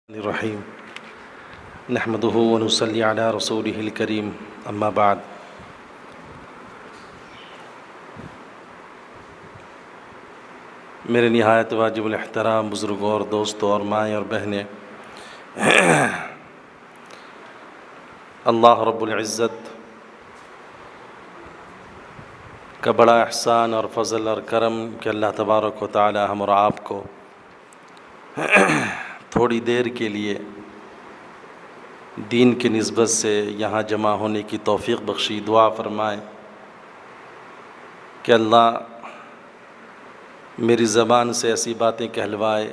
الرحیم نحمده ونصلی علی رسولہ الکریم اما بعد میرے نہایت واجب الاحترام بزرگوں اور دوستوں اور مائیں اور بہنیں، اللہ رب العزت کا بڑا احسان اور فضل اور کرم کہ اللہ تبارک و تعالی ہم اور آپ کو تھوڑی دیر کے لیے دین کی نسبت سے یہاں جمع ہونے کی توفیق بخشی۔ دعا فرمائیں کہ اللہ میری زبان سے ایسی باتیں کہلوائے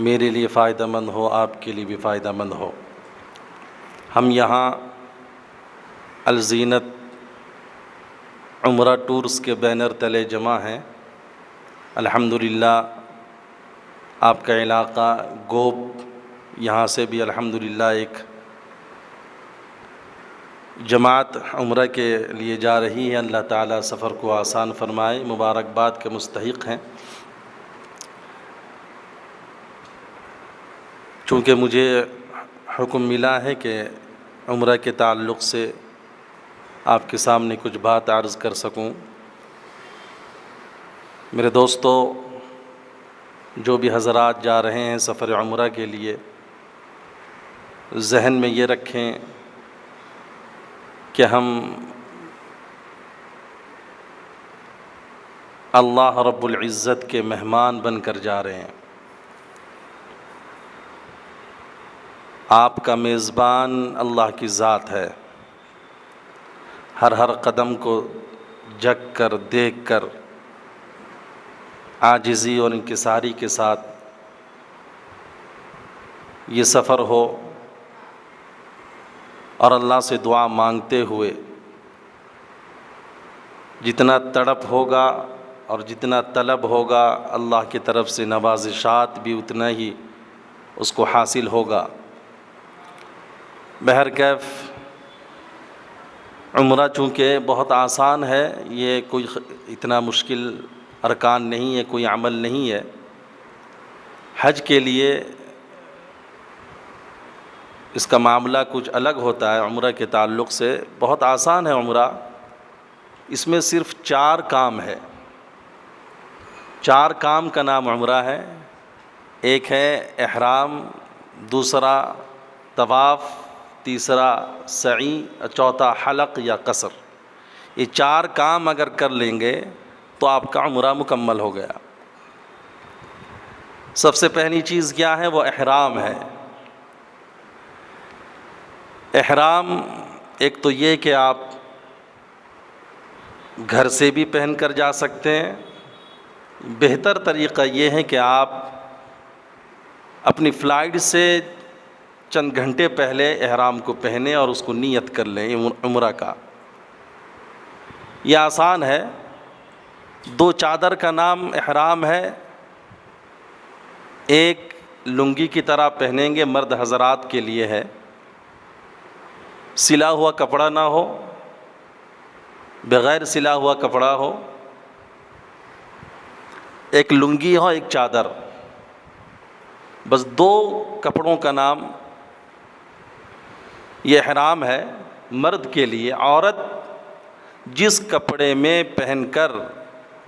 میرے لیے فائدہ مند ہو، آپ کے لیے بھی فائدہ مند ہو۔ ہم یہاں الزینت عمرہ ٹورز کے بینر تلے جمع ہیں۔ الحمدللہ آپ کا علاقہ گوب، یہاں سے بھی الحمدللہ ایک جماعت عمرہ کے لیے جا رہی ہے۔ اللہ تعالیٰ سفر کو آسان فرمائے، مبارکباد کے مستحق ہیں۔ چونکہ مجھے حکم ملا ہے کہ عمرہ کے تعلق سے آپ کے سامنے کچھ بات عرض کر سکوں۔ میرے دوستو، جو بھی حضرات جا رہے ہیں سفر عمرہ کے لیے، ذہن میں یہ رکھیں کہ ہم اللہ رب العزت کے مہمان بن کر جا رہے ہیں۔ آپ کا میزبان اللہ کی ذات ہے۔ ہر قدم کو جھک کر دیکھ کر عاجزی اور انکساری کے ساتھ یہ سفر ہو، اور اللہ سے دعا مانگتے ہوئے جتنا تڑپ ہوگا اور جتنا طلب ہوگا اللہ کی طرف سے نوازشات بھی اتنا ہی اس کو حاصل ہوگا۔ بہرکیف عمرہ چونکہ بہت آسان ہے، یہ کوئی اتنا مشکل ارکان نہیں ہے، کوئی عمل نہیں ہے۔ حج کے لیے اس کا معاملہ کچھ الگ ہوتا ہے۔ عمرہ کے تعلق سے بہت آسان ہے عمرہ۔ اس میں صرف 4 کام ہے۔ 4 کام کا نام عمرہ ہے۔ ایک ہے احرام، دوسرا طواف، تیسرا سعی، چوتھا حلق یا قصر۔ یہ 4 کام اگر کر لیں گے تو آپ کا عمرہ مکمل ہو گیا۔ سب سے پہلی چیز کیا ہے؟ وہ احرام ہے۔ احرام ایک تو یہ کہ آپ گھر سے بھی پہن کر جا سکتے ہیں۔ بہتر طریقہ یہ ہے کہ آپ اپنی فلائٹ سے چند گھنٹے پہلے احرام کو پہنیں اور اس کو نیت کر لیں عمرہ کا۔ یہ آسان ہے۔ 2 چادر کا نام احرام ہے۔ ایک لنگی کی طرح پہنیں گے، مرد حضرات کے لیے ہے، سلا ہوا کپڑا نہ ہو، بغیر سلا ہوا کپڑا ہو، ایک لنگی ہو، ایک چادر، بس 2 کپڑوں کا نام یہ احرام ہے مرد کے لیے۔ عورت جس کپڑے میں پہن کر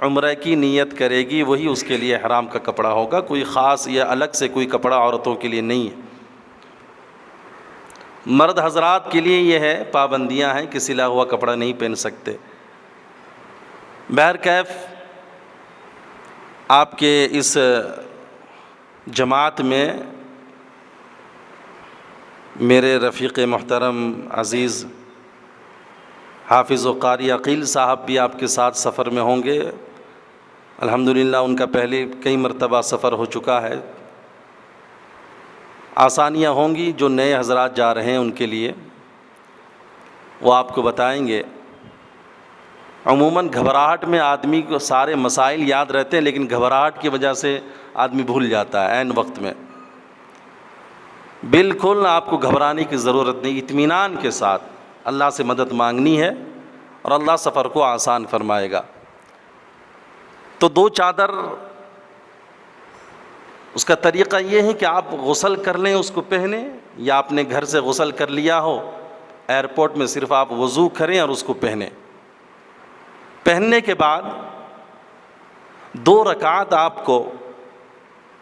عمرہ کی نیت کرے گی وہی اس کے لیے احرام کا کپڑا ہوگا۔ کوئی خاص یا الگ سے کوئی کپڑا عورتوں کے لیے نہیں ہے۔ مرد حضرات کے لیے یہ ہے، پابندیاں ہیں کہ سلا ہوا کپڑا نہیں پہن سکتے۔ بہرکیف آپ کے اس جماعت میں میرے رفیق محترم عزیز حافظ و قاری عقیل صاحب بھی آپ کے ساتھ سفر میں ہوں گے۔ الحمدللہ ان کا پہلے کئی مرتبہ سفر ہو چکا ہے۔ آسانیاں ہوں گی جو نئے حضرات جا رہے ہیں ان کے لیے، وہ آپ کو بتائیں گے۔ عموماً گھبراہٹ میں آدمی کو سارے مسائل یاد رہتے ہیں، لیکن گھبراہٹ کی وجہ سے آدمی بھول جاتا ہے عین وقت میں۔ بالکل آپ کو گھبرانے کی ضرورت نہیں، اطمینان کے ساتھ اللہ سے مدد مانگنی ہے اور اللہ سفر کو آسان فرمائے گا۔ تو 2 چادر اس کا طریقہ یہ ہے کہ آپ غسل کر لیں اس کو پہنیں، یا آپ نے گھر سے غسل کر لیا ہو، ایئرپورٹ میں صرف آپ وضو کریں اور اس کو پہنیں۔ پہننے کے بعد 2 رکعت آپ کو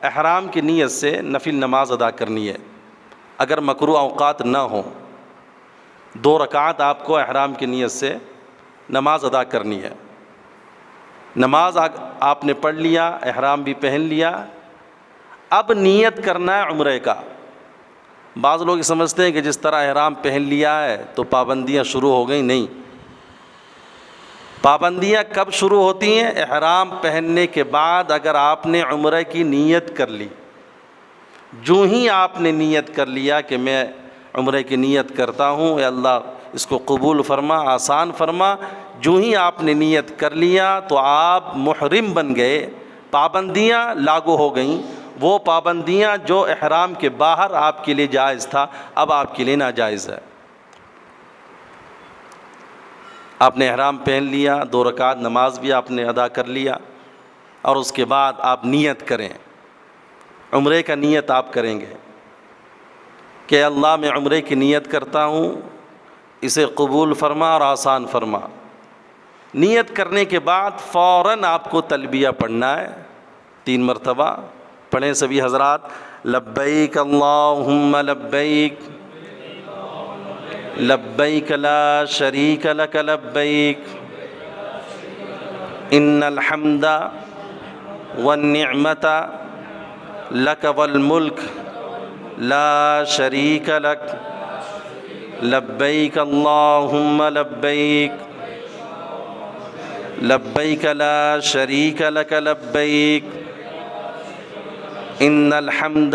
احرام کی نیت سے نفل نماز ادا کرنی ہے، اگر مکروہ اوقات نہ ہوں 2 رکعت آپ کو احرام کی نیت سے نماز ادا کرنی ہے۔ نماز آپ نے پڑھ لیا، احرام بھی پہن لیا، اب نیت کرنا ہے عمرے کا۔ بعض لوگ سمجھتے ہیں کہ جس طرح احرام پہن لیا ہے تو پابندیاں شروع ہو گئیں، نہیں، پابندیاں کب شروع ہوتی ہیں؟ احرام پہننے کے بعد اگر آپ نے عمرے کی نیت کر لی، جو ہی آپ نے نیت کر لیا کہ میں عمرے کی نیت کرتا ہوں، اے اللہ اس کو قبول فرما، آسان فرما، جو ہی آپ نے نیت کر لیا تو آپ محرم بن گئے، پابندیاں لاگو ہو گئیں۔ وہ پابندیاں جو احرام کے باہر آپ کے لیے جائز تھا اب آپ کے لیے ناجائز ہے۔ آپ نے احرام پہن لیا، 2 رکعت نماز بھی آپ نے ادا کر لیا، اور اس کے بعد آپ نیت کریں، عمرے کا نیت آپ کریں گے کہ اللہ میں عمرے کی نیت کرتا ہوں، اسے قبول فرما اور آسان فرما۔ نیت کرنے کے بعد فوراً آپ کو تلبیہ پڑھنا ہے 3 مرتبہ۔ پڑھیں سبھی حضرات، لبیک اللہم لبیک لبیک لا شریک لک لبیک ان الحمد والنعمت لک والملک لا شریک لک لبیک اللہم لبیک لبیک لا شریک لک لبیک ان الحمد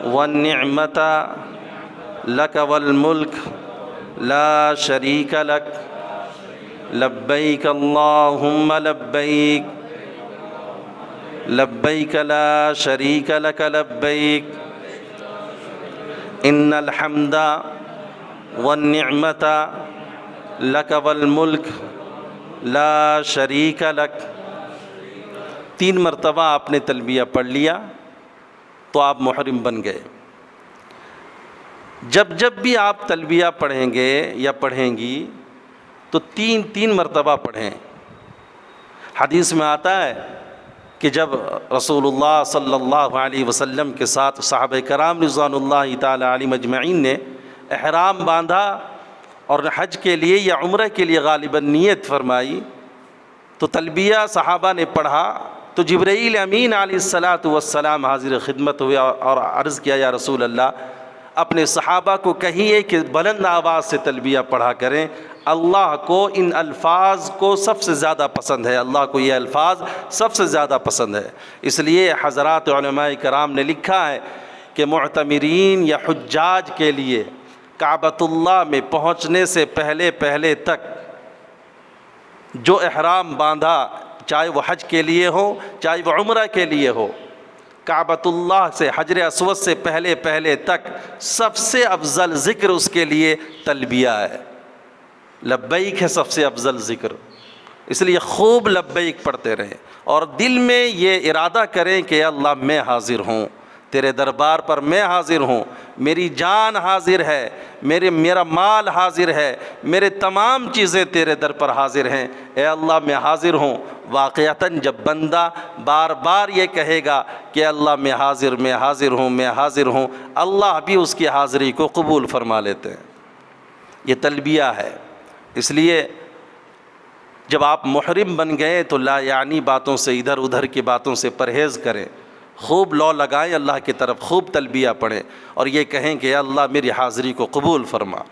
والنعمت لک والملک لا شریک لک لبیک اللہم لبیک لبیک لا شریک لک لبیک ان الحمد والنعمت لک والملک لا شریک لک۔ 3 مرتبہ آپ نے تلبیہ پڑھ لیا تو آپ محرم بن گئے۔ جب بھی آپ تلبیہ پڑھیں گے یا پڑھیں گی تو 3 مرتبہ پڑھیں۔ حدیث میں آتا ہے کہ جب رسول اللہ صلی اللہ علیہ وسلم کے ساتھ صحابہ کرام رضوان اللہ تعالی علیہم اجمعین نے احرام باندھا اور حج کے لیے یا عمرہ کے لیے غالباً نیت فرمائی، تو تلبیہ صحابہ نے پڑھا تو جبرائیل امین علیہ السلام حاضر خدمت ہوئے اور عرض کیا، یا رسول اللہ اپنے صحابہ کو کہیے کہ بلند آواز سے تلبیہ پڑھا کریں، اللہ کو ان الفاظ کو سب سے زیادہ پسند ہے، اللہ کو یہ الفاظ سب سے زیادہ پسند ہے۔ اس لیے حضرات علماء کرام نے لکھا ہے کہ معتمرین یا حجاج کے لیے کعبۃ اللہ میں پہنچنے سے پہلے تک جو احرام باندھا، چاہے وہ حج کے لیے ہو چاہے وہ عمرہ کے لیے ہو، کعبۃ اللہ سے حجر اسود سے پہلے تک سب سے افضل ذکر اس کے لیے تلبیہ ہے، لبیک ہے سب سے افضل ذکر۔ اس لیے خوب لبیک پڑھتے رہیں اور دل میں یہ ارادہ کریں کہ اللہ میں حاضر ہوں، تیرے دربار پر میں حاضر ہوں، میری جان حاضر ہے، میرا مال حاضر ہے، میرے تمام چیزیں تیرے در پر حاضر ہیں، اے اللہ میں حاضر ہوں۔ واقعتاً جب بندہ بار بار یہ کہے گا کہ اللہ میں حاضر ہوں، اللہ بھی اس کی حاضری کو قبول فرما لیتے ہیں۔ یہ تلبیہ ہے۔ اس لیے جب آپ محرم بن گئے تو لا یعنی باتوں سے، ادھر ادھر کی باتوں سے پرہیز کریں، خوب لو لگائیں اللہ کی طرف، خوب تلبیہ پڑھیں اور یہ کہیں کہ اللہ میری حاضری کو قبول فرما۔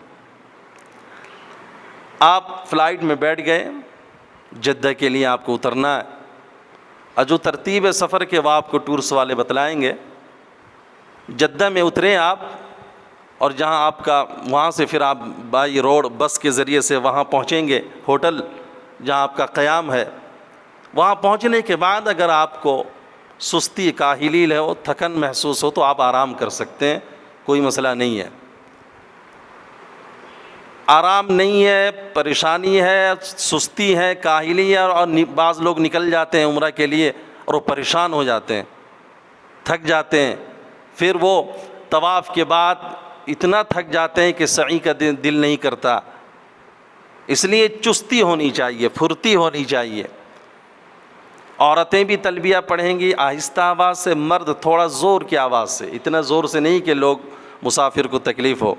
آپ فلائٹ میں بیٹھ گئے، جدہ کے لیے آپ کو اترنا ہے، اور جو ترتیب ہے سفر کے وہ آپ کو ٹورس والے بتلائیں گے۔ جدہ میں اتریں آپ، اور جہاں آپ کا وہاں سے پھر آپ بائی روڈ بس کے ذریعے سے وہاں پہنچیں گے ہوٹل جہاں آپ کا قیام ہے۔ وہاں پہنچنے کے بعد اگر آپ کو سستی، کاہلی ہو، تھکن محسوس ہو تو آپ آرام کر سکتے ہیں، کوئی مسئلہ نہیں ہے۔ آرام نہیں ہے، پریشانی ہے، سستی ہے، کاہلی ہے، اور بعض لوگ نکل جاتے ہیں عمرہ کے لیے اور وہ پریشان ہو جاتے ہیں، تھک جاتے ہیں، پھر وہ طواف کے بعد اتنا تھک جاتے ہیں کہ سعی کا دل نہیں کرتا۔ اس لیے چستی ہونی چاہیے، پھرتی ہونی چاہیے۔ عورتیں بھی تلبیہ پڑھیں گی آہستہ آواز سے، مرد تھوڑا زور کی آواز سے، اتنا زور سے نہیں کہ لوگ مسافر کو تکلیف ہو،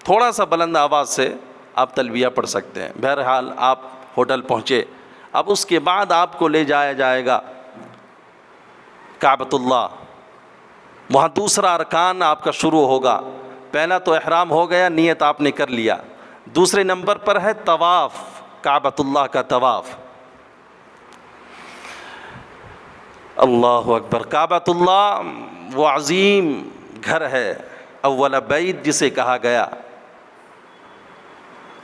تھوڑا سا بلند آواز سے آپ تلبیہ پڑھ سکتے ہیں۔ بہرحال آپ ہوٹل پہنچے، اب اس کے بعد آپ کو لے جایا جائے گا کعبۃ اللہ، وہاں دوسرا ارکان آپ کا شروع ہوگا۔ پہلا تو احرام ہو گیا، نیت آپ نے کر لیا۔ دوسرے نمبر پر ہے طواف، کعبۃ اللہ کا طواف۔ اللہ اکبر! کعبۃ اللہ وہ عظیم گھر ہے، اول بیت جسے کہا گیا،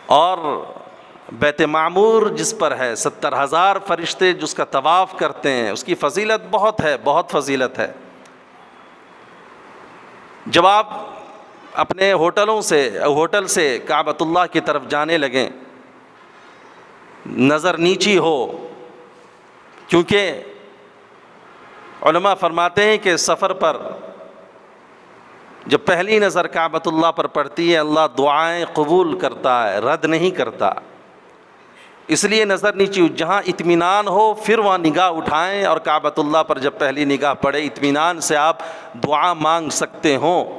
اور بیت معمور جس پر ہے 70,000 فرشتے جس کا طواف کرتے ہیں، اس کی فضیلت بہت ہے، بہت فضیلت ہے۔ جب آپ اپنے ہوٹل سے کعبۃ اللہ کی طرف جانے لگیں، نظر نیچی ہو، کیونکہ علماء فرماتے ہیں کہ سفر پر جب پہلی نظر کعبۃ اللہ پر پڑتی ہے، اللہ دعائیں قبول کرتا ہے، رد نہیں کرتا۔ اس لیے نظر نیچی، جہاں اطمینان ہو پھر وہاں نگاہ اٹھائیں، اور کعبۃ اللہ پر جب پہلی نگاہ پڑے اطمینان سے آپ دعا مانگ سکتے ہوں،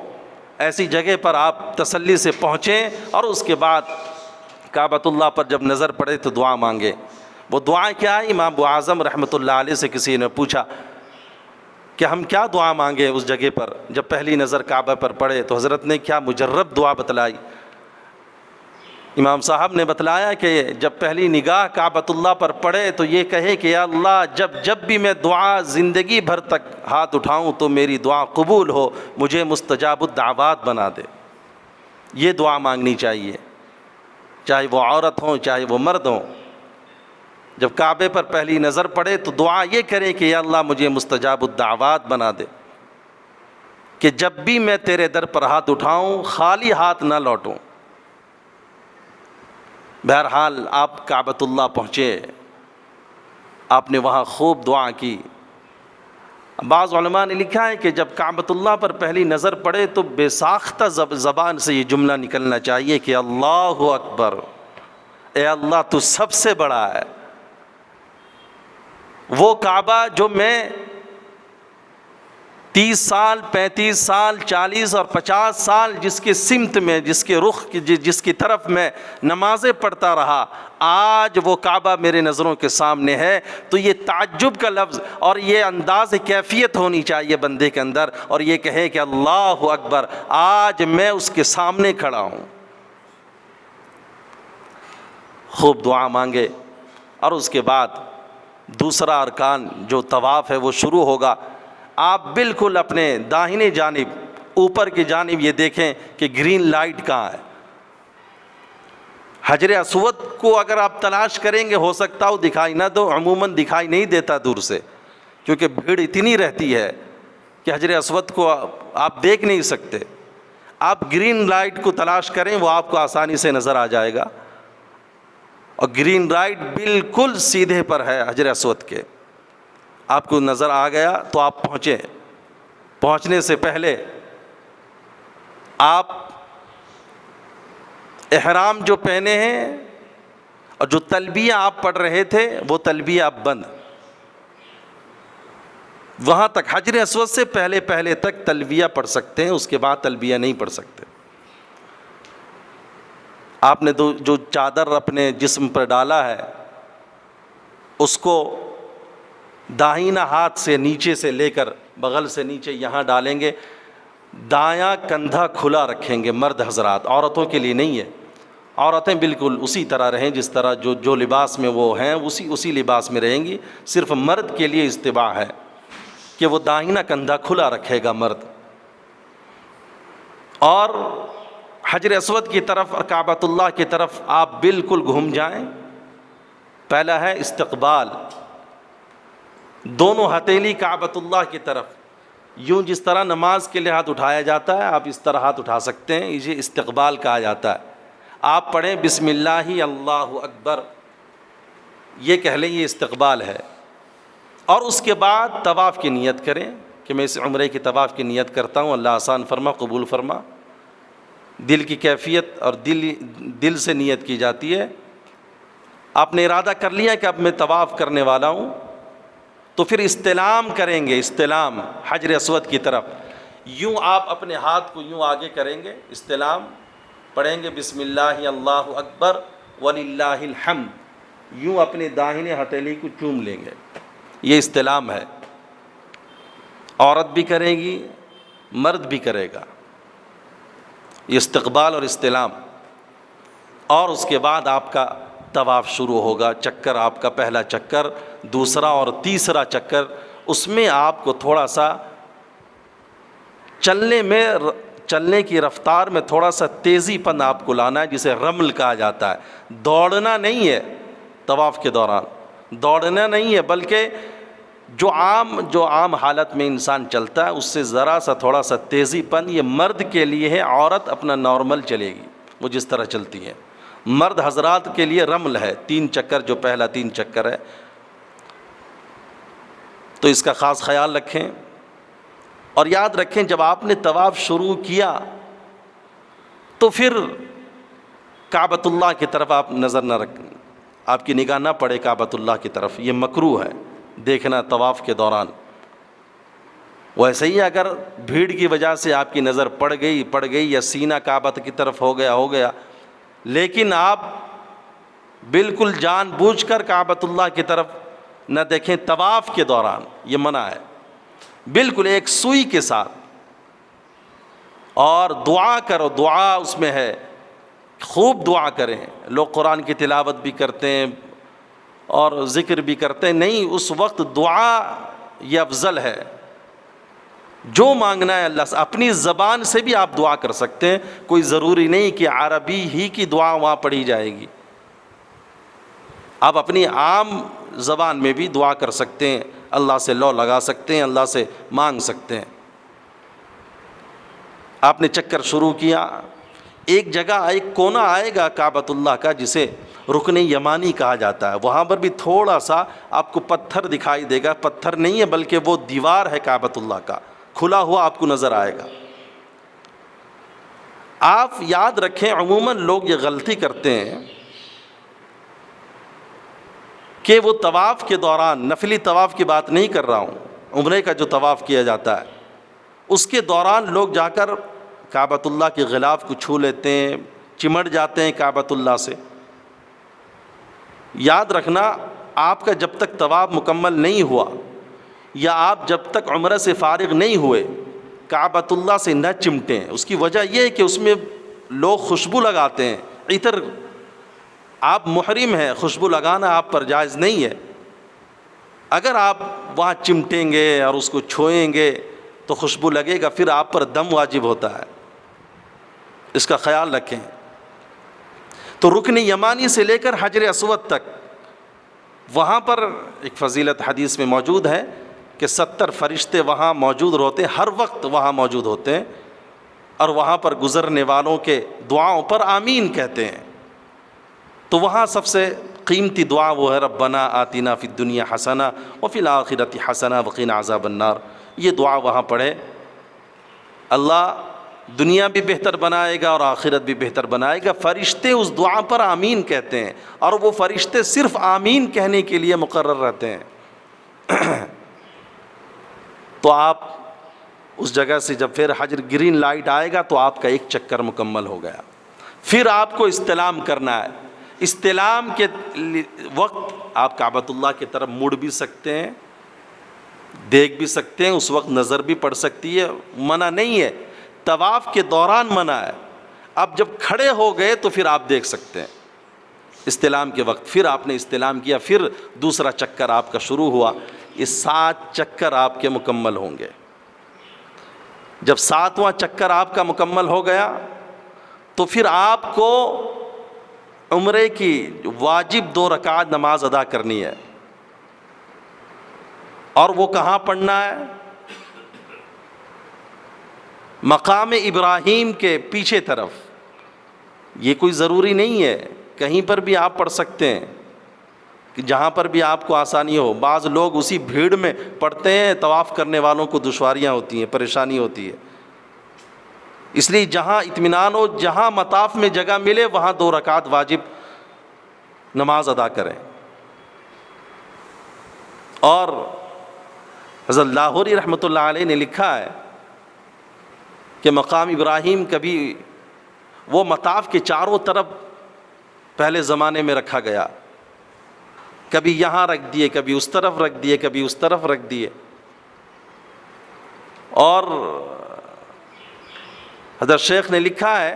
ایسی جگہ پر آپ تسلی سے پہنچیں، اور اس کے بعد کعبۃ اللہ پر جب نظر پڑے تو دعا مانگیں۔ وہ دعائیں کیا ہے؟ امام ابو اعظم رحمۃ اللہ علیہ سے کسی نے پوچھا کہ ہم کیا دعا مانگیں اس جگہ پر جب پہلی نظر کعبہ پر پڑے، تو حضرت نے کیا مجرب دعا بتلائی۔ امام صاحب نے بتلایا کہ جب پہلی نگاہ کعبۃ اللہ پر پڑے تو یہ کہے کہ یا اللہ، جب بھی میں دعا زندگی بھر تک ہاتھ اٹھاؤں تو میری دعا قبول ہو، مجھے مستجاب الدعوات بنا دے۔ یہ دعا مانگنی چاہیے، چاہے وہ عورت ہوں چاہے وہ مرد ہوں۔ جب کعبے پر پہلی نظر پڑے تو دعا یہ کرے کہ یا اللہ مجھے مستجاب الدعوات بنا دے، کہ جب بھی میں تیرے در پر ہاتھ اٹھاؤں خالی ہاتھ نہ لوٹوں۔ بہرحال آپ کعبۃ اللہ پہنچے، آپ نے وہاں خوب دعا کی۔ بعض علماء نے لکھا ہے کہ جب کعبۃ اللہ پر پہلی نظر پڑے تو بے ساختہ زبان سے یہ جملہ نکلنا چاہیے کہ اللہ اکبر، اے اللہ تو سب سے بڑا ہے۔ وہ کعبہ جو میں 30 سال 35 سال 40 اور 50 سال جس کے سمت میں، جس کے رخ جس کی طرف میں نمازیں پڑھتا رہا، آج وہ کعبہ میرے نظروں کے سامنے ہے، تو یہ تعجب کا لفظ اور یہ انداز کیفیت ہونی چاہیے بندے کے اندر، اور یہ کہے کہ اللہ اکبر، آج میں اس کے سامنے کھڑا ہوں۔ خوب دعا مانگے، اور اس کے بعد دوسرا ارکان جو طواف ہے وہ شروع ہوگا۔ آپ بالکل اپنے داہنے جانب اوپر کی جانب یہ دیکھیں کہ گرین لائٹ کہاں ہے۔ حجر اسود کو اگر آپ تلاش کریں گے ہو سکتا ہو دکھائی نہ دو، عموماً دکھائی نہیں دیتا دور سے، کیونکہ بھیڑ اتنی رہتی ہے کہ حجر اسود کو آپ دیکھ نہیں سکتے۔ آپ گرین لائٹ کو تلاش کریں، وہ آپ کو آسانی سے نظر آ جائے گا، اور گرین لائٹ بالکل سیدھے پر ہے حجر اسود کے۔ آپ کو نظر آ گیا تو آپ پہنچے۔ پہنچنے سے پہلے آپ احرام جو پہنے ہیں اور جو تلبیہ آپ پڑھ رہے تھے وہ تلبیہ اب بند۔ وہاں تک حجر اسود سے پہلے تک تلبیہ پڑھ سکتے ہیں، اس کے بعد تلبیہ نہیں پڑھ سکتے۔ آپ نے جو چادر اپنے جسم پر ڈالا ہے اس کو داہنا ہاتھ سے نیچے سے لے کر بغل سے نیچے یہاں ڈالیں گے، دایاں کندھا کھلا رکھیں گے مرد حضرات، عورتوں کے لیے نہیں ہے۔ عورتیں بالکل اسی طرح رہیں جس طرح جو لباس میں وہ ہیں اسی لباس میں رہیں گی۔ صرف مرد کے لیے استباح ہے کہ وہ داہنا کندھا کھلا رکھے گا مرد، اور حجر اسود کی طرف اور کعبۃ اللہ کی طرف آپ بالکل گھوم جائیں۔ پہلا ہے استقبال، دونوں ہتھیلی کعبۃ اللہ کی طرف، یوں جس طرح نماز کے لیے ہاتھ اٹھایا جاتا ہے آپ اس طرح ہاتھ اٹھا سکتے ہیں، اسے استقبال کہا جاتا ہے۔ آپ پڑھیں بسم اللہ اللہ اکبر، یہ کہہ لیں یہ استقبال ہے، اور اس کے بعد طواف کی نیت کریں کہ میں اس عمرے کی طواف کی نیت کرتا ہوں، اللہ آسان فرما، قبول فرما۔ دل کی کیفیت اور دل سے نیت کی جاتی ہے۔ آپ نے ارادہ کر لیا کہ اب میں طواف کرنے والا ہوں، تو پھر استلام کریں گے، استلام حجر اسود کی طرف۔ یوں آپ اپنے ہاتھ کو یوں آگے کریں گے، استلام پڑھیں گے، بسم اللہ اللہ اکبر وللہ الحمد، یوں اپنے داہنے ہتھیلی کو چوم لیں گے، یہ استلام ہے۔ عورت بھی کرے گی، مرد بھی کرے گا، یہ استقبال اور استلام۔ اور اس کے بعد آپ کا طواف شروع ہوگا، چکر آپ کا پہلا چکر، دوسرا اور تیسرا چکر، اس میں آپ کو تھوڑا سا چلنے کی رفتار میں تھوڑا سا تیزی پن آپ کو لانا ہے، جسے رمل کہا جاتا ہے۔ دوڑنا نہیں ہے طواف کے دوران، دوڑنا نہیں ہے، بلکہ جو عام حالت میں انسان چلتا ہے اس سے ذرا سا تھوڑا سا تیزی پن یہ مرد کے لیے ہے، عورت اپنا نارمل چلے گی، وہ جس طرح چلتی ہے۔ مرد حضرات کے لیے رمل ہے، 3 چکر، جو پہلا 3 چکر ہے، تو اس کا خاص خیال رکھیں۔ اور یاد رکھیں جب آپ نے طواف شروع کیا تو پھر کعبۃ اللہ کی طرف آپ نظر نہ رکھیں، آپ کی نگاہ نہ پڑے کعبۃ اللہ کی طرف، یہ مکروہ ہے دیکھنا طواف کے دوران۔ ویسے ہی اگر بھیڑ کی وجہ سے آپ کی نظر پڑ گئی یا سینہ کعبۃ کی طرف ہو گیا، لیکن آپ بالکل جان بوجھ کر کعبۃ اللہ کی طرف نہ دیکھیں طواف کے دوران، یہ منع ہے بالکل ایک سوئی کے ساتھ۔ اور دعا کرو، دعا اس میں ہے، خوب دعا کریں۔ لوگ قرآن کی تلاوت بھی کرتے ہیں اور ذکر بھی کرتے ہیں، نہیں، اس وقت دعا یہ افضل ہے۔ جو مانگنا ہے اللہ سے، اپنی زبان سے بھی آپ دعا کر سکتے ہیں، کوئی ضروری نہیں کہ عربی ہی کی دعا وہاں پڑھی جائے گی، آپ اپنی عام زبان میں بھی دعا کر سکتے ہیں، اللہ سے لو لگا سکتے ہیں، اللہ سے مانگ سکتے ہیں۔ آپ نے چکر شروع کیا، ایک جگہ ایک کونا آئے گا کعبۃ اللہ کا جسے رکن یمانی کہا جاتا ہے، وہاں پر بھی تھوڑا سا آپ کو پتھر دکھائی دے گا، پتھر نہیں ہے بلکہ وہ دیوار ہے کعبۃ اللہ کا، کھلا ہوا آپ کو نظر آئے گا۔ آپ یاد رکھیں عموماً لوگ یہ غلطی کرتے ہیں کہ وہ طواف کے دوران، نفلی طواف کی بات نہیں کر رہا ہوں، عمرے کا جو طواف کیا جاتا ہے اس کے دوران لوگ جا کر کعبۃ اللہ کے غلاف کو چھو لیتے ہیں، چمٹ جاتے ہیں کعبۃ اللہ سے۔ یاد رکھنا آپ کا جب تک طواف مکمل نہیں ہوا یا آپ جب تک عمرہ سے فارغ نہیں ہوئے کعبۃ اللہ سے نہ چمٹیں۔ اس کی وجہ یہ ہے کہ اس میں لوگ خوشبو لگاتے ہیں، عطر، آپ محرم ہیں، خوشبو لگانا آپ پر جائز نہیں ہے۔ اگر آپ وہاں چمٹیں گے اور اس کو چھوئیں گے تو خوشبو لگے گا، پھر آپ پر دم واجب ہوتا ہے، اس کا خیال رکھیں۔ تو رکن یمانی سے لے کر حجر اسود تک وہاں پر ایک فضیلت حدیث میں موجود ہے کہ 70 فرشتے وہاں موجود ہوتے ہیں، ہر وقت وہاں موجود ہوتے ہیں، اور وہاں پر گزرنے والوں کے دعاؤں پر آمین کہتے ہیں۔ تو وہاں سب سے قیمتی دعا وہ ہے ربنا آتنا فی الدنیا حسنہ وفی الآخرۃ حسنہ وقنا عذاب النار، یہ دعا وہاں پڑھے، اللہ دنیا بھی بہتر بنائے گا اور آخرت بھی بہتر بنائے گا۔ فرشتے اس دعا پر آمین کہتے ہیں، اور وہ فرشتے صرف آمین کہنے کے لیے مقرر رہتے ہیں۔ تو آپ اس جگہ سے جب پھر حجر گرین لائٹ آئے گا تو آپ کا ایک چکر مکمل ہو گیا۔ پھر آپ کو استلام کرنا ہے، استلام کے وقت آپ کعبۃ اللہ کی طرف مڑ بھی سکتے ہیں، دیکھ بھی سکتے ہیں، اس وقت نظر بھی پڑ سکتی ہے، منع نہیں ہے، طواف کے دوران منع ہے۔ اب جب کھڑے ہو گئے تو پھر آپ دیکھ سکتے ہیں استلام کے وقت۔ پھر آپ نے استلام کیا، پھر دوسرا چکر آپ کا شروع ہوا، یہ 7 چکر آپ کے مکمل ہوں گے۔ جب 7واں چکر آپ کا مکمل ہو گیا تو پھر آپ کو عمرے کی واجب 2 رکعت نماز ادا کرنی ہے، اور وہ کہاں پڑھنا ہے؟ مقام ابراہیم کے پیچھے طرف۔ یہ کوئی ضروری نہیں ہے، کہیں پر بھی آپ پڑھ سکتے ہیں، کہ جہاں پر بھی آپ کو آسانی ہو. بعض لوگ اسی بھیڑ میں پڑھتے ہیں, طواف کرنے والوں کو دشواریاں ہوتی ہیں, پریشانی ہوتی ہے. اس لیے جہاں اطمینان ہو, جہاں مطاف میں جگہ ملے, وہاں 2 رکعت واجب نماز ادا کریں. اور حضرت لاہوری رحمۃ اللہ علیہ نے لکھا ہے کہ مقام ابراہیم کبھی وہ مطاف کے چاروں طرف پہلے زمانے میں رکھا گیا, کبھی یہاں رکھ دیے, کبھی اس طرف رکھ دیے, کبھی اس طرف رکھ دیے. اور حضرت شیخ نے لکھا ہے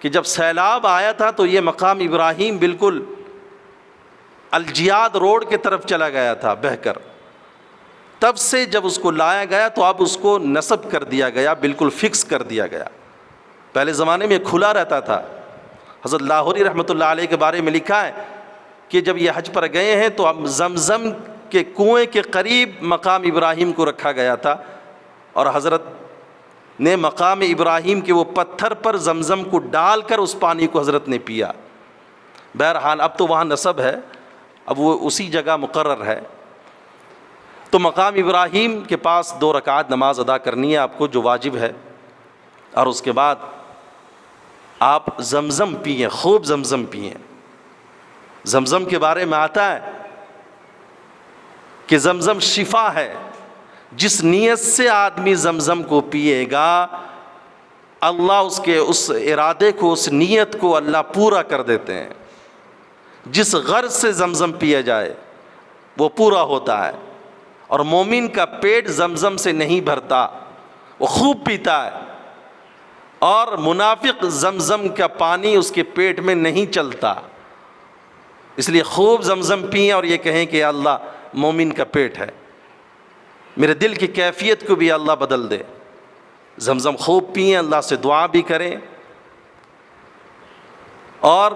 کہ جب سیلاب آیا تھا تو یہ مقام ابراہیم بالکل الجیاد روڈ کے طرف چلا گیا تھا بہہ کر. تب سے جب اس کو لایا گیا تو اب اس کو نصب کر دیا گیا, بالکل فکس کر دیا گیا. پہلے زمانے میں کھلا رہتا تھا. حضرت لاہوری رحمۃ اللہ علیہ کے بارے میں لکھا ہے کہ جب یہ حج پر گئے ہیں تو اب زمزم کے کنویں کے قریب مقام ابراہیم کو رکھا گیا تھا, اور حضرت نے مقام ابراہیم کے وہ پتھر پر زمزم کو ڈال کر اس پانی کو حضرت نے پیا. بہرحال اب تو وہاں نصب ہے, اب وہ اسی جگہ مقرر ہے. تو مقام ابراہیم کے پاس 2 رکعت نماز ادا کرنی ہے آپ کو, جو واجب ہے. اور اس کے بعد آپ زمزم پئیں, خوب زمزم پئیں. زمزم کے بارے میں آتا ہے کہ زمزم شفا ہے. جس نیت سے آدمی زمزم کو پیے گا, اللہ اس کے اس ارادے کو, اس نیت کو اللہ پورا کر دیتے ہیں. جس غرض سے زمزم پیا جائے وہ پورا ہوتا ہے. اور مومن کا پیٹ زمزم سے نہیں بھرتا, وہ خوب پیتا ہے. اور منافق زمزم کا پانی اس کے پیٹ میں نہیں چلتا. اس لیے خوب زمزم پئیں اور یہ کہیں کہ اللہ مومن کا پیٹ ہے, میرے دل کی کیفیت کو بھی اللہ بدل دے. زمزم خوب پئیں, اللہ سے دعا بھی کریں. اور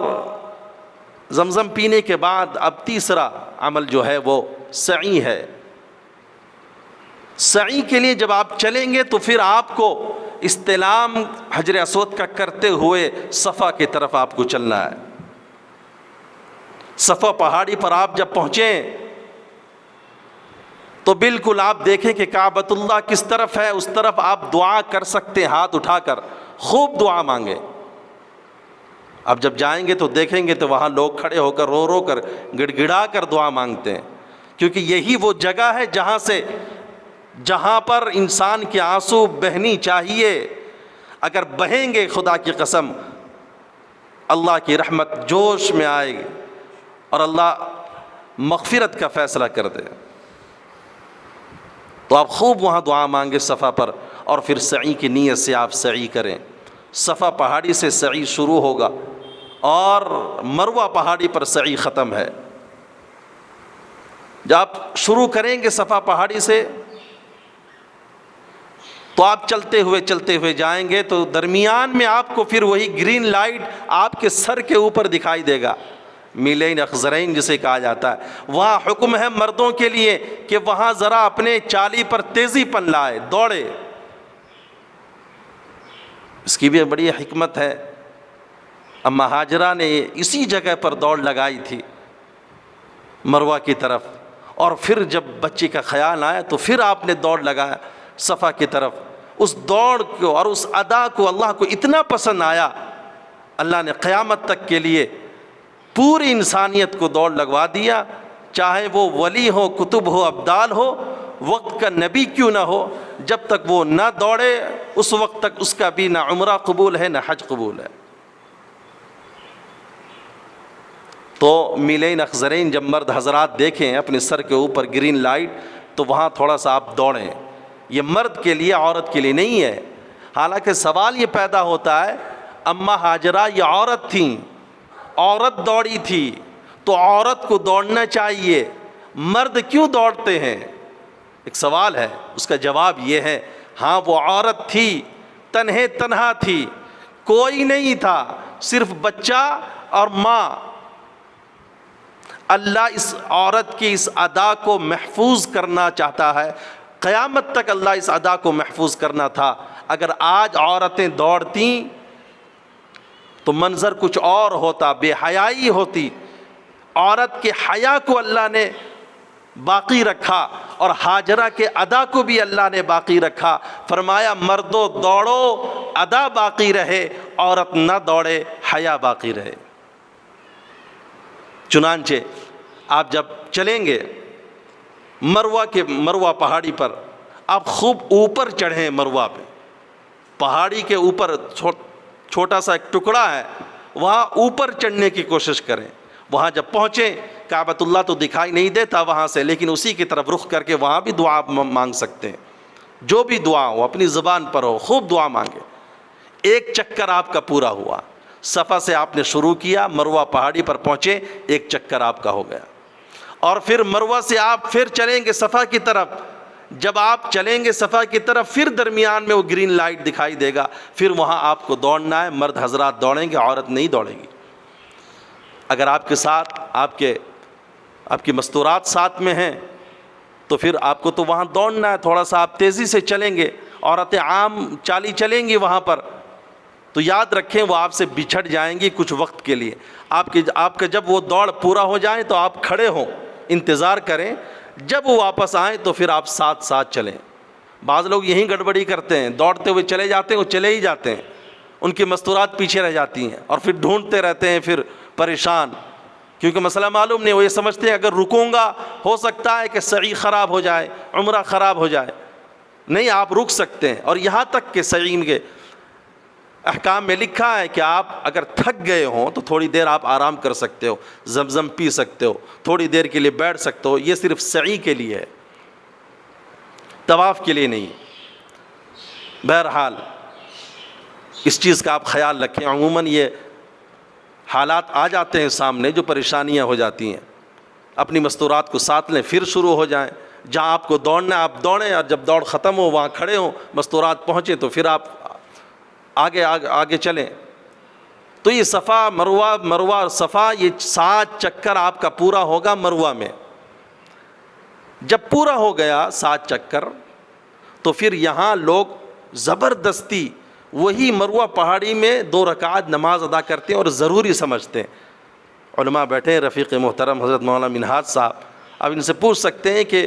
زمزم پینے کے بعد اب تیسرا عمل جو ہے وہ سعی ہے. سعی کے لیے جب آپ چلیں گے تو پھر آپ کو استلام حجر اسود کا کرتے ہوئے صفا کی طرف آپ کو چلنا ہے. صفا پہاڑی پر آپ جب پہنچیں تو بالکل آپ دیکھیں کہ کعبۃ اللہ کس طرف ہے, اس طرف آپ دعا کر سکتے ہیں ہاتھ اٹھا کر, خوب دعا مانگیں. اب جب جائیں گے تو دیکھیں گے تو وہاں لوگ کھڑے ہو کر رو رو کر گڑ گڑا کر دعا مانگتے ہیں, کیونکہ یہی وہ جگہ ہے جہاں پر انسان کے آنسو بہنی چاہیے. اگر بہیں گے خدا کی قسم اللہ کی رحمت جوش میں آئے گی اور اللہ مغفرت کا فیصلہ کر دے. تو آپ خوب وہاں دعا مانگے صفا پر, اور پھر سعی کی نیت سے آپ سعی کریں. صفا پہاڑی سے سعی شروع ہوگا اور مروہ پہاڑی پر سعی ختم ہے. جب آپ شروع کریں گے صفا پہاڑی سے تو آپ چلتے ہوئے جائیں گے تو درمیان میں آپ کو پھر وہی گرین لائٹ آپ کے سر کے اوپر دکھائی دے گا, میلین اخضرین جسے کہا جاتا ہے. وہاں حکم ہے مردوں کے لیے کہ وہاں ذرا اپنے چالی پر تیزی پن لائے, دوڑے. اس کی بھی بڑی حکمت ہے. اما ہاجرہ نے اسی جگہ پر دوڑ لگائی تھی مروہ کی طرف, اور پھر جب بچے کا خیال آیا تو پھر آپ نے دوڑ لگایا صفا کی طرف. اس دوڑ کو اور اس ادا کو اللہ کو اتنا پسند آیا, اللہ نے قیامت تک کے لیے پوری انسانیت کو دوڑ لگوا دیا, چاہے وہ ولی ہو, کتب ہو, ابدال ہو, وقت کا نبی کیوں نہ ہو. جب تک وہ نہ دوڑے اس وقت تک اس کا بھی نہ عمرہ قبول ہے نہ حج قبول ہے. تو میلین اخضرین جب مرد حضرات دیکھیں اپنے سر کے اوپر گرین لائٹ تو وہاں تھوڑا سا آپ دوڑیں. یہ مرد کے لیے, عورت کے لیے نہیں ہے. حالانکہ سوال یہ پیدا ہوتا ہے, اما ہاجرہ یہ عورت تھیں, عورت دوڑی تھی تو عورت کو دوڑنا چاہیے, مرد کیوں دوڑتے ہیں؟ ایک سوال ہے. اس کا جواب یہ ہے, ہاں وہ عورت تھی, تنہا تھی, کوئی نہیں تھا, صرف بچہ اور ماں. اللہ اس عورت کی اس ادا کو محفوظ کرنا چاہتا ہے, قیامت تک اللہ اس ادا کو محفوظ کرنا تھا. اگر آج عورتیں دوڑتیں تو منظر کچھ اور ہوتا, بے حیائی ہوتی. عورت کے حیا کو اللہ نے باقی رکھا اور ہاجرہ کے ادا کو بھی اللہ نے باقی رکھا. فرمایا مردو دوڑو ادا باقی رہے، عورت نہ دوڑے حیا باقی رہے. چنانچہ آپ جب چلیں گے مروہ پہاڑی پر، آپ خوب اوپر چڑھیں. مروہ پہ پہاڑی کے اوپر چھوٹا سا ایک ٹکڑا ہے، وہاں اوپر چڑھنے کی کوشش کریں. وہاں جب پہنچیں کعبۃ اللہ تو دکھائی نہیں دیتا وہاں سے، لیکن اسی کی طرف رخ کر کے وہاں بھی دعا مانگ سکتے ہیں. جو بھی دعا ہو اپنی زبان پر ہو، خوب دعا مانگے. ایک چکر آپ کا پورا ہوا. صفا سے آپ نے شروع کیا، مروہ پہاڑی پر پہنچے، ایک چکر آپ کا ہو گیا. اور پھر مروہ سے آپ پھر چلیں گے صفا کی طرف. جب آپ چلیں گے صفا کی طرف، پھر درمیان میں وہ گرین لائٹ دکھائی دے گا، پھر وہاں آپ کو دوڑنا ہے. مرد حضرات دوڑیں گے، عورت نہیں دوڑے گی. اگر آپ کے ساتھ آپ کی مستورات ساتھ میں ہیں تو پھر آپ کو تو وہاں دوڑنا ہے. تھوڑا سا آپ تیزی سے چلیں گے، عورتیں عام چالی چلیں گی وہاں پر، تو یاد رکھیں وہ آپ سے بچھڑ جائیں گی کچھ وقت کے لیے. آپ کا جب وہ دوڑ پورا ہو جائے تو آپ کھڑے ہوں، انتظار کریں. جب وہ واپس آئیں تو پھر آپ ساتھ ساتھ چلیں. بعض لوگ یہیں گڑبڑی کرتے ہیں، دوڑتے ہوئے چلے جاتے ہیں، وہ چلے ہی جاتے ہیں، ان کی مستورات پیچھے رہ جاتی ہیں اور پھر ڈھونڈتے رہتے ہیں، پھر پریشان، کیونکہ مسئلہ معلوم نہیں. وہ یہ سمجھتے ہیں اگر رکوں گا ہو سکتا ہے کہ سعی خراب ہو جائے، عمرہ خراب ہو جائے. نہیں، آپ رک سکتے ہیں. اور یہاں تک کہ سعی کے احکام میں لکھا ہے کہ آپ اگر تھک گئے ہوں تو تھوڑی دیر آپ آرام کر سکتے ہو، زمزم پی سکتے ہو، تھوڑی دیر کے لیے بیٹھ سکتے ہو. یہ صرف سعی کے لیے ہے، طواف کے لیے نہیں. بہرحال اس چیز کا آپ خیال رکھیں. عموماً یہ حالات آ جاتے ہیں سامنے جو پریشانیاں ہو جاتی ہیں. اپنی مستورات کو ساتھ لیں، پھر شروع ہو جائیں. جہاں آپ کو دوڑنا ہے آپ دوڑیں، اور جب دوڑ ختم ہو وہاں کھڑے ہوں، مستورات پہنچیں تو پھر آپ آگے چلیں. تو یہ صفا مروہ صفا، یہ 7 چکر آپ کا پورا ہوگا مروہ میں. جب پورا ہو گیا 7 چکر تو پھر یہاں لوگ زبردستی وہی مروہ پہاڑی میں 2 رکعت نماز ادا کرتے ہیں اور ضروری سمجھتے ہیں. علماء بیٹھے ہیں، رفیق محترم حضرت مولانا منہاج صاحب، اب ان سے پوچھ سکتے ہیں کہ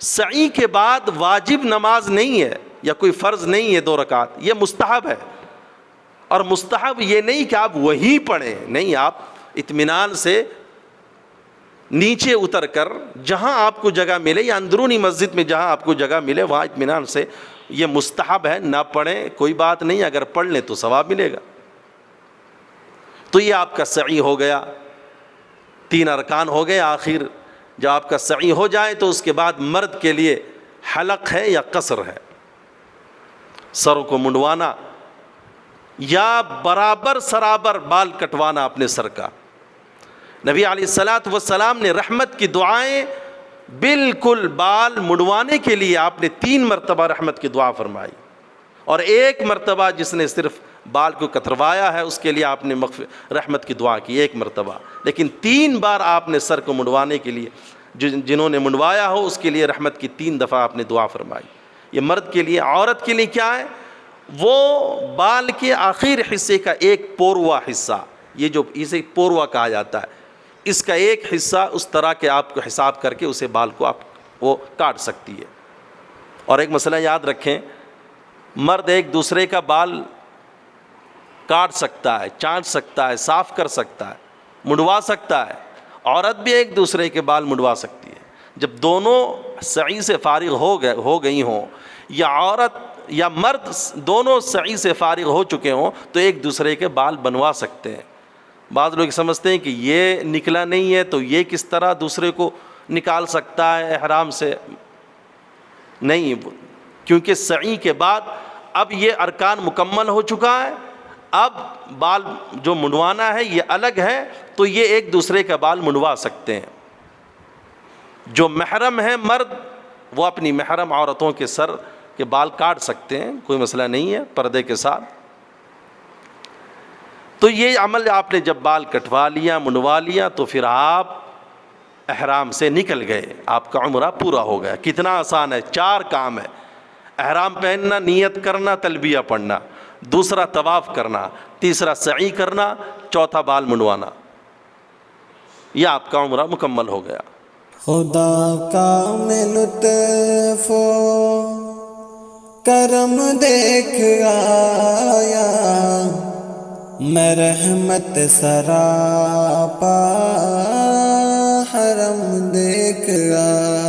سعی کے بعد واجب نماز نہیں ہے یا کوئی فرض نہیں ہے 2 رکعت، یہ مستحب ہے. اور مستحب یہ نہیں کہ آپ وہی پڑھیں، نہیں، آپ اطمینان سے نیچے اتر کر جہاں آپ کو جگہ ملے یا اندرونی مسجد میں جہاں آپ کو جگہ ملے وہاں اطمینان سے. یہ مستحب ہے، نہ پڑھیں کوئی بات نہیں، اگر پڑھ لیں تو ثواب ملے گا. تو یہ آپ کا سعی ہو گیا، 3 ارکان ہو گئے. آخر جب آپ کا سعی ہو جائے تو اس کے بعد مرد کے لیے حلق ہے یا قصر ہے، سر کو منڈوانا یا برابر سرابر بال کٹوانا اپنے سر کا. نبی علیہ الصلاۃ والسلام نے رحمت کی دعائیں بالکل بال مڑوانے کے لیے آپ نے 3 مرتبہ رحمت کی دعا فرمائی، اور 1 مرتبہ جس نے صرف بال کو کتروایا ہے اس کے لیے آپ نے رحمت کی دعا کی 1 مرتبہ. لیکن 3 بار آپ نے سر کو منڈوانے کے لیے، جنہوں نے منڈوایا ہو اس کے لیے رحمت کی 3 دفعہ آپ نے دعا فرمائی. یہ مرد کے لیے. عورت کے لیے کیا ہے؟ وہ بال کے آخر حصے کا ایک پوروا حصہ، یہ جو اسے پوروا کہا جاتا ہے، اس کا ایک حصہ اس طرح کے آپ کو حساب کر کے اسے بال کو آپ وہ کاٹ سکتی ہے. اور ایک مسئلہ یاد رکھیں، مرد ایک دوسرے کا بال کاٹ سکتا ہے، چاٹ سکتا ہے، صاف کر سکتا ہے، منڈوا سکتا ہے. عورت بھی ایک دوسرے کے بال منڈوا سکتی ہے. جب دونوں سعی سے فارغ ہو گئی ہوں، یا عورت یا مرد دونوں سعی سے فارغ ہو چکے ہوں، تو ایک دوسرے کے بال بنوا سکتے ہیں. بعض لوگ سمجھتے ہیں کہ یہ نکلا نہیں ہے تو یہ کس طرح دوسرے کو نکال سکتا ہے احرام سے. نہیں، کیونکہ سعی کے بعد اب یہ ارکان مکمل ہو چکا ہے. اب بال جو منڈوانا ہے یہ الگ ہے، تو یہ ایک دوسرے کا بال منڈوا سکتے ہیں. جو محرم ہے مرد، وہ اپنی محرم عورتوں کے سر کے بال کاٹ سکتے ہیں، کوئی مسئلہ نہیں ہے، پردے کے ساتھ. تو یہ عمل آپ نے جب بال کٹوا لیا، منڈوا لیا، تو پھر آپ احرام سے نکل گئے، آپ کا عمرہ پورا ہو گیا. کتنا آسان ہے، 4 کام ہے: احرام پہننا، نیت کرنا، تلبیہ پڑھنا، دوسرا طواف کرنا، تیسرا سعی کرنا، چوتھا بال منڈوانا. یہ آپ کا عمرہ مکمل ہو گیا۔ خدا کا میں لطف و کرم دیکھ آیا، میں رحمت سراپا حرم دیکھ آیا۔